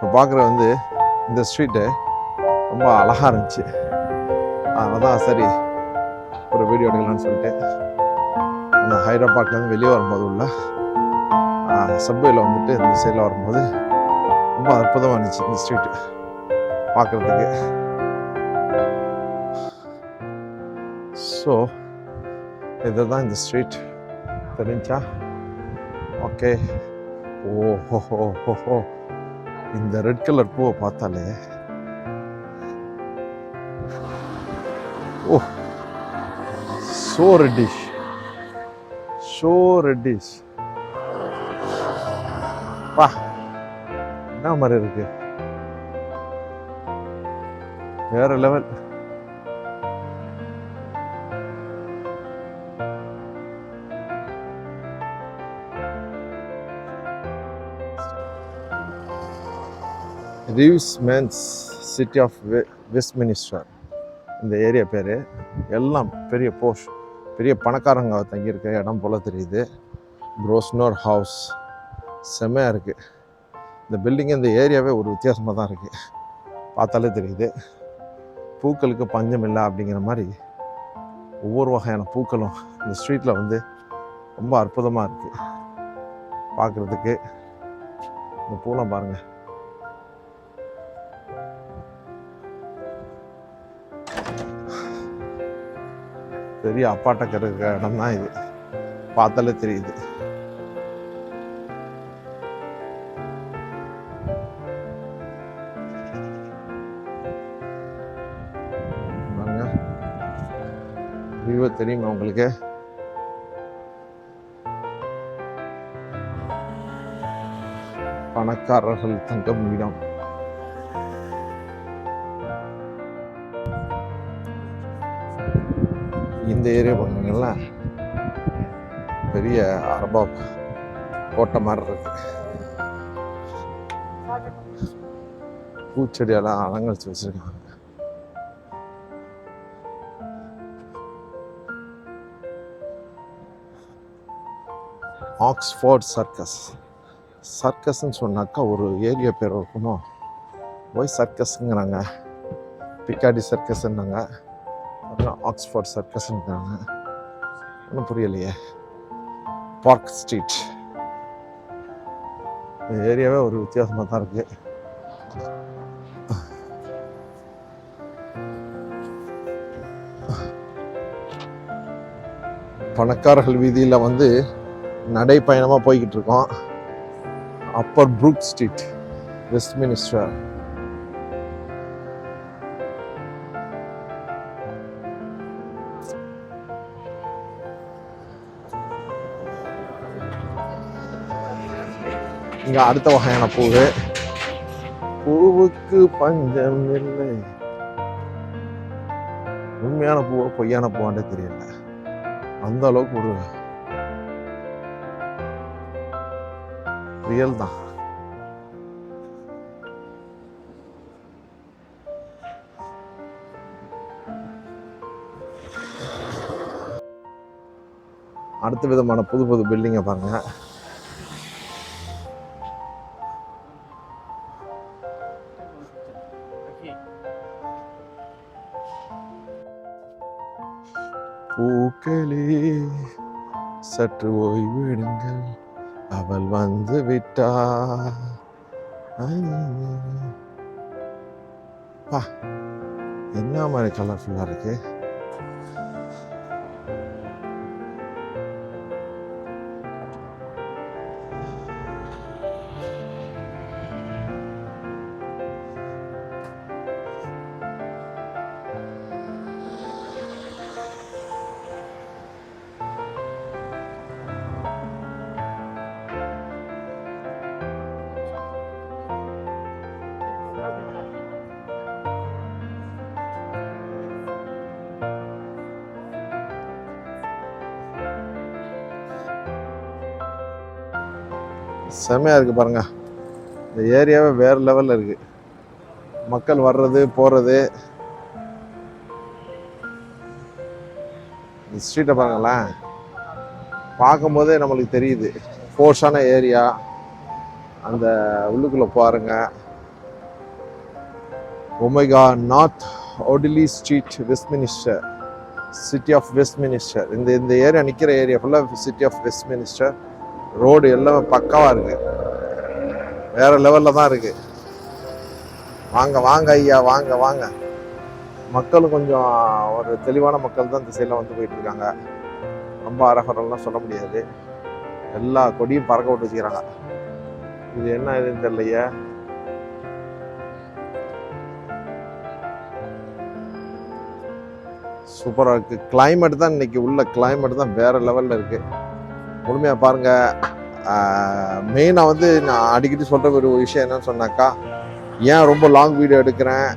இப்போ பார்க்குற வந்து இந்த ஸ்ட்ரீட்டு ரொம்ப அழகாக இருந்துச்சு. அதனால தான் சரி ஒரு வீடியோ எடுக்கலான்னு சொல்லிட்டு அந்த ஹைதராபாத்லேருந்து வெளியே வரும்போது உள்ள சப்வேல வந்துட்டு இந்த சைடில் வரும்போது ரொம்ப அற்புதமாக இருந்துச்சு இந்த ஸ்ட்ரீட்டு பார்க்குறதுக்கு. ஸோ இதுதான் இந்த ஸ்ட்ரீட் தெரிஞ்சா ஓகே. ஓஹோ இந்த ரெட் கலர் பூவை பார்த்தாலே ஓ ஸோ ரெட்டிஷ் பா என்ன மாதிரி இருக்கு, வேற லெவல். ரிவ்ஸ் மென்ஸ் சிட்டி ஆஃப் வெஸ்ட்மினிஸ்டர் இந்த ஏரியா பேர். எல்லாம் பெரிய பணக்காரங்க தங்கியிருக்க இடம் போல் தெரியுது. ப்ரோஸ்னோர் ஹவுஸ் செம்மையாக இருக்குது. இந்த பில்டிங்கு இந்த ஏரியாவே ஒரு வித்தியாசமாக தான் இருக்குது, பார்த்தாலே தெரியுது. பூக்களுக்கு பஞ்சம் இல்லை அப்படிங்கிற மாதிரி ஒவ்வொரு வகையான பூக்களும் இந்த ஸ்ட்ரீட்டில் வந்து ரொம்ப அற்புதமாக இருக்குது பார்க்குறதுக்கு. இந்த பூலாம் பாருங்கள், பெரிய அப்பாட்டக்க இருக்கிற இடம் தான் இது, பார்த்தாலே தெரியுது. வியூ தெரியுமா உங்களுக்கு? பணக்காரர்கள் தங்கும் இடம். இந்த ஏரியா பார்த்தீங்கன்னா பெரிய அரபாப் கோட்டை மாதிரி இருக்கு. பூச்செடியெல்லாம் அலங்கரிச்சு வச்சிருக்காங்க. ஆக்ஸ்ஃபோர்ட் சர்க்கஸ்ன்னு சொன்னாக்கா ஒரு ஏரியா பேர் இருக்கணும். போய் சர்க்கஸுங்கிறாங்க, பிக்காடி சர்க்கஸ்ன்னாங்க, ஆக்ஸ்ஃபோர்ட் சர்க்கஸ்ன்றாங்க. ஒன்றும் புரியலையே. பார்க் ஸ்ட்ரீட் இந்த ஏரியாவே ஒரு வித்தியாசமாக தான் இருக்கு. பணக்காரர்கள் வீதியில் வந்து நடைப்பயணமாக போய்கிட்டு இருக்கோம். Upper Brook Street Westminster. இங்க அடுத்த வகையான பூவுக்கு பஞ்சம் இல்லை. உண்மையான பூவோ பொய்யான பூவாண்டே தெரியல, அந்த அளவுக்கு ஒரு ரியல் தான். அடுத்த விதமான புது பில்டிங்கை பாருங்க. பூக்களே சற்று ஓய்வெடுங்கள், அவள் வந்து விட்டா. என்ன மாதிரி கலர்ஃபுல்லா இருக்கு. செமையாக இருக்குது பாருங்க. இந்த ஏரியாவே வேறு லெவலில் இருக்குது. மக்கள் வர்றது போகிறது. இந்த ஸ்ட்ரீட்டை பாருங்களேன், பார்க்கும்போதே நம்மளுக்கு தெரியுது ஃபோர்ஸான ஏரியா. அந்த உள்ளுக்குள்ளே பாருங்க, Omega North Audley Street Westminster, city of Westminster. இந்த ஏரியா நிற்கிற ஏரியா ஃபுல்லாக சிட்டி ஆஃப் வெஸ்ட்மினிஸ்டர். ரோடு எல்லாமே பக்காவாக இருக்குது, வேறு லெவலில் தான் இருக்குது. வாங்க வாங்க ஐயா, வாங்க வாங்க. மக்களும் கொஞ்சம் ஒரு தெளிவான மக்கள் தான் இந்த சைடில் வந்து போயிட்டுருக்காங்க. ரொம்ப அரகரெல்லாம் சொல்ல முடியாது. எல்லா கொடியும் பறக்க விட்டு வச்சுக்கிறாங்க. இது என்ன இதுன்னு தெரியலையே. சூப்பராக இருக்குது. கிளைமேட் தான் இன்னைக்கு உள்ள கிளைமேட் தான் வேறு லெவலில் இருக்குது. முழுமையாக பாருங்கள். மெயினாக வந்து நான் அடிக்கடி சொல்கிற ஒரு விஷயம் என்னன்னு சொன்னாக்கா, ஏன் ரொம்ப லாங் வீடியோ எடுக்கிறேன்,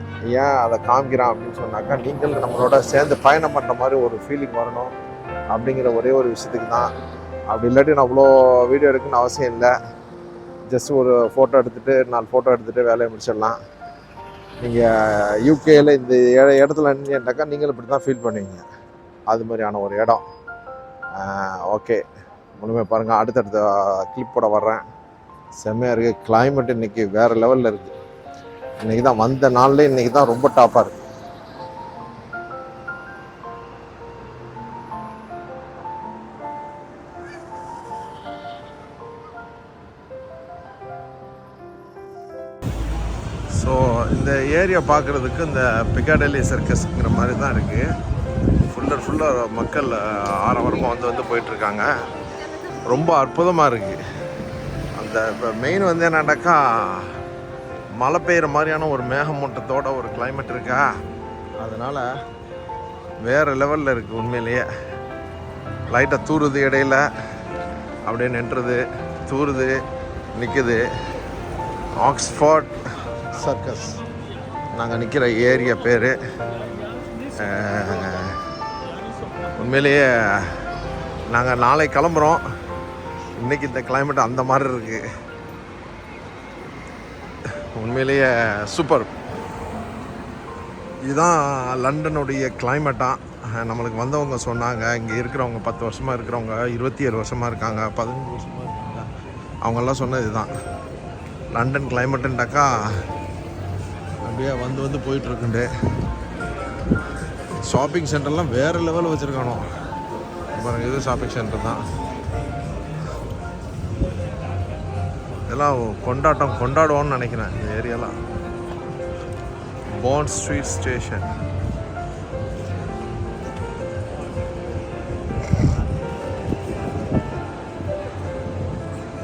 ஏன் அதை காமிக்கிறேன் அப்படின்னு சொன்னாக்கா, நீங்கள் நம்மளோட சேர்ந்து பயணம் பண்ணுற மாதிரி ஒரு ஃபீலிங் வரணும் அப்படிங்கிற ஒரே ஒரு விஷயத்துக்கு தான். அப்படி இல்லாட்டி நான் அவ்வளோ வீடியோ எடுக்கணும்னு அவசியம் இல்லை. ஜஸ்ட் ஒரு ஃபோட்டோ எடுத்துகிட்டு 4 ஃபோட்டோ எடுத்துகிட்டு வேலையை முடிச்சிடலாம். நீங்கள் யூகேயில் இந்த இடத்துல நின்றுட்டாக்கா நீங்களும் இப்படி தான் ஃபீல் பண்ணுவீங்க. அது மாதிரியான ஒரு இடம். ஓகே, முழுமையாக பாருங்கள். அடுத்தடுத்த கிளிப்போட வர்றேன். செம்மையாக இருக்குது. கிளைமேட் இன்றைக்கி வேறு லெவலில் இருக்குது. இன்றைக்கி தான் வந்த நாள்லேயே இன்றைக்கி தான் ரொம்ப டாப்பாக இருக்குது. ஸோ இந்த ஏரியா பார்க்குறதுக்கு இந்த பிகாடெல்லி சர்க்கஸ்ங்கிற மாதிரி தான் இருக்குது. ஃபுல்லாக மக்கள் ஆரவாரமாக வந்து போயிட்டுருக்காங்க. ரொம்ப அற்புதமாக இருக்குது. அந்த இப்போ மெயின் வந்து என்னன்னாக்கா, மழை பெய்கிற மாதிரியான ஒரு மேகமூட்டத்தோட ஒரு கிளைமேட் இருக்கா, அதனால் வேறு லெவலில் இருக்குது. உண்மையிலேயே லைட்டாக தூறுது, இடையில அப்படியே நின்றுது, தூறுது, நிற்குது. ஆக்ஸ்ஃபோர்ட் சர்க்கஸ் நாங்கள் நிற்கிற ஏரியா பேர். உண்மையிலேயே நாங்கள் நாளை கிளம்புறோம். இன்றைக்கி இந்த கிளைமேட் அந்த மாதிரி இருக்குது. உண்மையிலேயே சூப்பர். இதுதான் லண்டனுடைய கிளைமேட்டாக நம்மளுக்கு வந்தவங்க சொன்னாங்க. இங்கே இருக்கிறவங்க 10 வருஷமாக இருக்கிறவங்க, 27 வருஷமாக இருக்காங்க, 15 வருஷமாக இருக்காங்க. அவங்கெல்லாம் சொன்னது இதுதான் லண்டன் கிளைமேட்டுண்டாக்கா. அப்படியே வந்து போயிட்டுருக்குண்டு. ஷாப்பிங் சென்டர்லாம் வேறு லெவலில் வச்சுருக்கானோ பாருங்கள். இது ஷாப்பிங் சென்டர் தான். இதெல்லாம் கொண்டாடுவோன்னு நினைக்கிறேன் இந்த ஏரியாலாம். Bond Street station.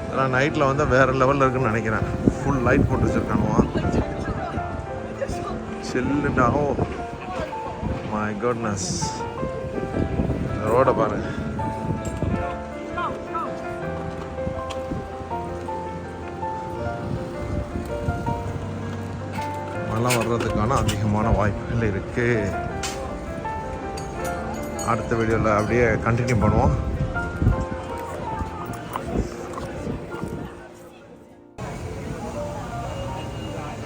இதெல்லாம் நைட்டில் வந்து வேறு லெவலில் இருக்குன்னு நினைக்கிறேன். ஃபுல் லைட் போட்டு வச்சுருக்கானுவா. சில்லுண்டா. Oh my goodness. ரோடை பாருங்க. மழை வர்றதுக்கான அதிகமான வாய்ப்புகள் இருக்குது. அடுத்த வீடியோவில் அப்படியே கண்டினியூ பண்ணுவோம்.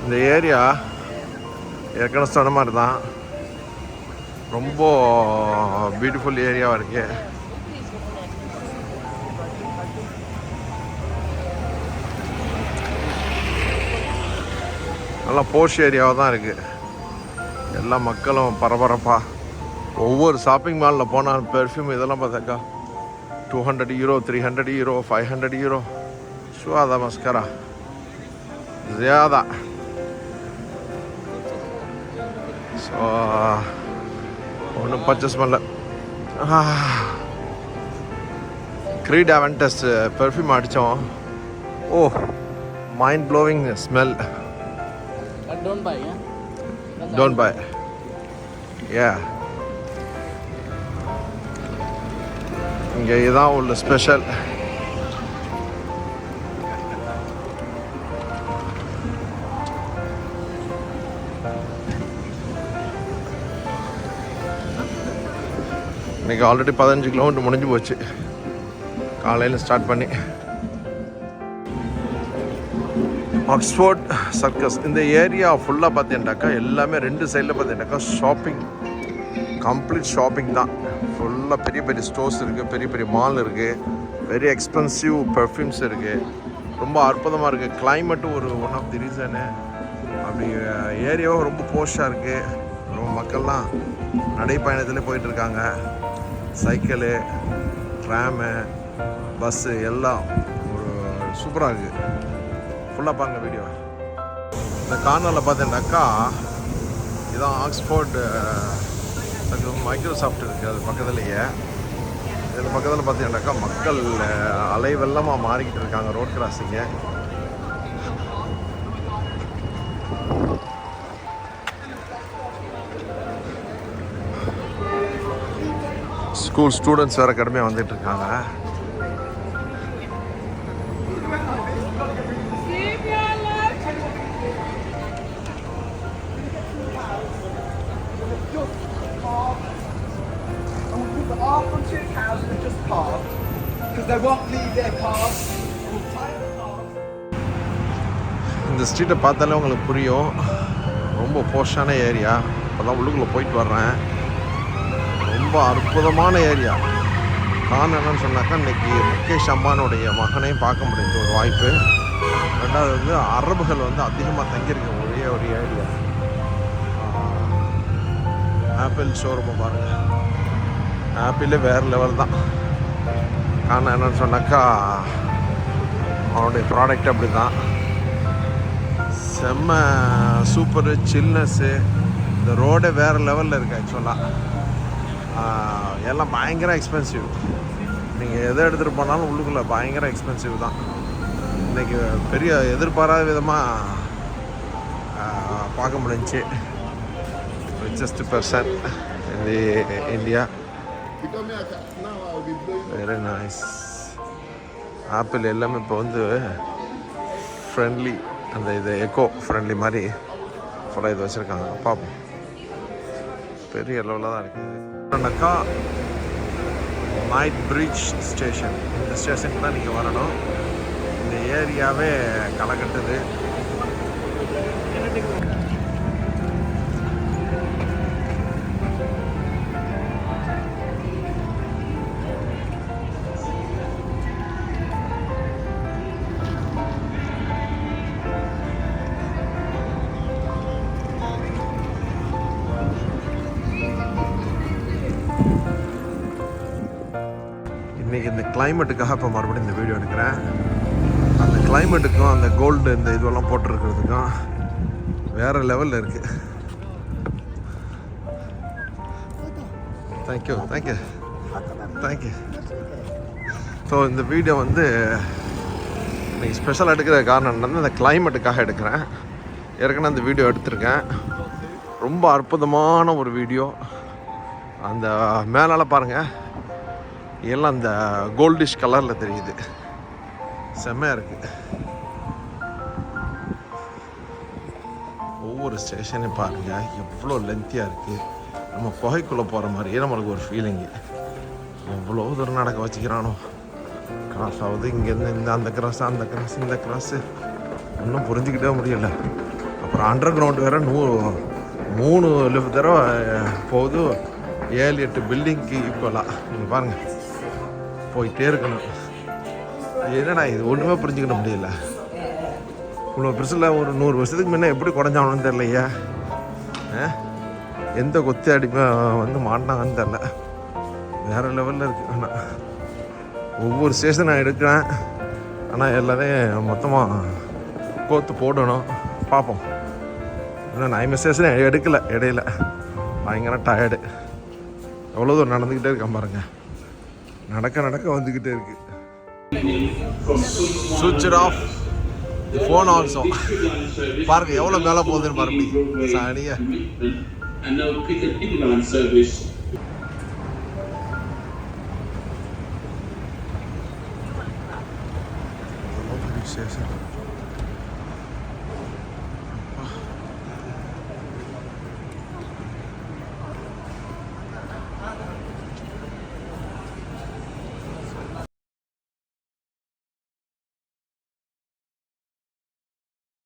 இந்த ஏரியா ஏற்கனவே சொன்ன மாதிரி தான் ரொம்ப பியூட்டிஃபுல் ஏரியாவாக இருக்கு. நல்லா போஷ் ஏரியாவாக தான் இருக்குது. எல்லா மக்களும் பரபரப்பாக. ஒவ்வொரு ஷாப்பிங் மாலில் போனால் பெர்ஃப்யூம் இதெல்லாம் பார்த்தாக்கா €200, €300, €500. சுவாதா மஸ்கரா ஜியாதா. ஸோ ஒன்றும் பர்ச்சேஸ் பண்ணல. க்ரீட் அவென்டஸ் பெர்ஃப்யூம் அடித்தோம். Oh mind blowing smell. Don't buy, yeah? Don't buy. Yeah. இங்கே இதுதான் உள்ள ஸ்பெஷல். இன்றைக்கி ஆல்ரெடி 15 கிலோமீட்டர் முடிஞ்சு போச்சு காலையில் ஸ்டார்ட் பண்ணி. ஆக்ஸ்ஃபோர்ட் சர்க்கஸ் இந்த ஏரியா ஃபுல்லாக பார்த்தீங்கன்னாக்கா எல்லாமே 2 சைடில் பார்த்தீங்கன்னாக்கா ஷாப்பிங், கம்ப்ளீட் ஷாப்பிங் தான். ஃபுல்லாக பெரிய பெரிய ஸ்டோர்ஸ் இருக்குது, பெரிய பெரிய மால் இருக்குது, வெரி எக்ஸ்பென்சிவ் பெர்ஃப்யூம்ஸ் இருக்குது. ரொம்ப அற்புதமாக இருக்குது. கிளைமேட்டும் ஒன் ஆஃப் தி ரீசனு. அப்படி ஏரியாவும் ரொம்ப போஸ்டாக இருக்குது. ரொம்ப மக்கள்லாம் நடைப்பயணத்தில் போயிட்டுருக்காங்க. சைக்கிளு, ட்ராமு, பஸ்ஸு எல்லாம் ஒரு சூப்பராக இருக்குது. ஃபுல்லாக பாருங்கள் வீடியோ. இந்த கார்னரில் பார்த்தீங்கன்னாக்கா இதான் ஆக்ஸ்ஃபோர்டு மைக்ரோசாஃப்ட் இருக்குது. அது பக்கத்துலேயே இது பக்கத்தில் பார்த்தீங்கன்னாக்கா மக்கள் அலைவெல்லமாக மாறிக்கிட்டு இருக்காங்க. ரோட் கிராசிங்கு ஸ்கூல் ஸ்டூடெண்ட்ஸ் வேறு கடுமையாக வந்துட்டு இருக்காங்க. இந்த ஸ்ட்ரீட்டை பார்த்தாலே உங்களுக்கு புரியும், ரொம்ப போஷான ஏரியா. அப்போதான் உள்ளுக்குள்ளே போயிட்டு வர்றேன். ரொம்ப அற்புதமான ஏரியா. நான் என்னன்னு சொன்னாக்கா இன்றைக்கி முகேஷ் அம்பானுடைய மகனையும் பார்க்க முடிஞ்ச ஒரு வாய்ப்பு. ரெண்டாவது வந்து அரபுகள் வந்து அதிகமாக தங்கியிருக்க ஒரே ஒரு ஏரியா. ஆப்பிள் ஷோரூமை பாருங்கள். ஆப்பிளே வேறு லெவல் தான். காரணம் என்னன்னு சொன்னாக்கா அவனுடைய ப்ராடக்ட் அப்படி தான். செம்ம சூப்பரு, சில்னஸ்ஸு. இந்த ரோடே வேறு லெவலில் இருக்குது. ஆக்சுவலாக எல்லாம் பயங்கர எக்ஸ்பென்சிவ். நீங்கள் எதை எடுத்துகிட்டு போனாலும் உள்ளுக்குள்ளே பயங்கர எக்ஸ்பென்சிவ் தான். இன்றைக்கி பெரிய எதிர்பாராத விதமாக பார்க்க முடிஞ்சிச்சு. ரிச்சஸ்ட் பர்சன் இந்த இந்தியா. Very nice. ஆப்பிள் எல்லாமே இப்போ வந்து ஃப்ரெண்ட்லி, அந்த இது எக்கோ ஃப்ரெண்ட்லி மாதிரி ஃபுல்லாக இது வச்சுருக்காங்க. பார்ப்போம். பெரிய லெவலில் தான் இருக்குது. என்னக்கா நைட் பிரிட்ஜ் ஸ்டேஷன். இந்த ஸ்டேஷனுக்கு தான் நீங்கள் வரணும். இந்த ஏரியாவே களை கட்டுது. இன்றைக்கி இந்த கிளைமேட்டுக்காக இப்போ மறுபடியும் இந்த வீடியோ எடுக்கிறேன். அந்த கிளைமேட்டுக்கும் அந்த கோல்டு இந்த இதுவெல்லாம் போட்டிருக்கிறதுக்கும் வேறு லெவலில் இருக்குது. Thank you thank you thank you. ஸோ இந்த வீடியோ வந்து இன்றைக்கி ஸ்பெஷலாக எடுக்கிற காரணம் என்னன்னா இந்த கிளைமேட்டுக்காக எடுக்கிறேன். ஏற்கனவே அந்த வீடியோ எடுத்திருக்கேன். ரொம்ப அற்புதமான ஒரு வீடியோ. அந்த மேலால் பாருங்கள், எல்லாம் அந்த கோல்டிஷ் கலரில் தெரியுது. செம்மையாக இருக்குது. ஒவ்வொரு ஸ்டேஷனையும் பாருங்கள் எவ்வளோ லென்த்தியாக இருக்குது. நம்ம குகைக்குள்ளே போகிற மாதிரியே நம்மளுக்கு ஒரு ஃபீலிங்கு. எவ்வளோ தூரம் நடக்க வச்சுக்கிறானோ. கிராஸ் ஆகுது இங்கேருந்து இந்த அந்த கிராஸ், அந்த கிராஸ், இந்த கிராஸு இன்னும் புரிஞ்சுக்கிட்டே முடியலை. அப்புறம் அண்டர் கிரவுண்ட் வேறு 3 தடவை போகுது. 7-8 பில்டிங்க்கு ஈக்குவலாக. நீங்கள் பாருங்கள், போயிட்டே இருக்கணும். என்னடா இது ஒன்றுமே புரிஞ்சுக்கிட முடியல. இவ்வளோ பெருசில் ஒரு 100 வருஷத்துக்கு முன்னே எப்படி குறைஞ்சாங்கன்னு தெரியலையா. எந்த கொத்தி அடிமை வந்து மாட்டினாங்கன்னு தெரில. வேறு லெவலில் இருக்குது. ஆனால் ஒவ்வொரு ஸ்டேஷன் நான் எடுக்கிறேன். ஆனால் எல்லாத்தையும் மொத்தமாக கோத்து போடணும். பார்ப்போம். இன்னும் 9 ஸ்டேஷன் எடுக்கலை. இடையில பயங்கர டயர்டு. எவ்வளோ தூரம் நடந்துக்கிட்டே இருக்கான் பாருங்கள். நடக்க நடக்க வந்துக்கிட்டே இருக்கு. சுவிட்ச் ஆஃப் ஃபோன் ஆல்சோ. பாருங்க எவ்வளோ மேலே போகுதுன்னு பாருங்க. சரியா ஸ்டேஷன்.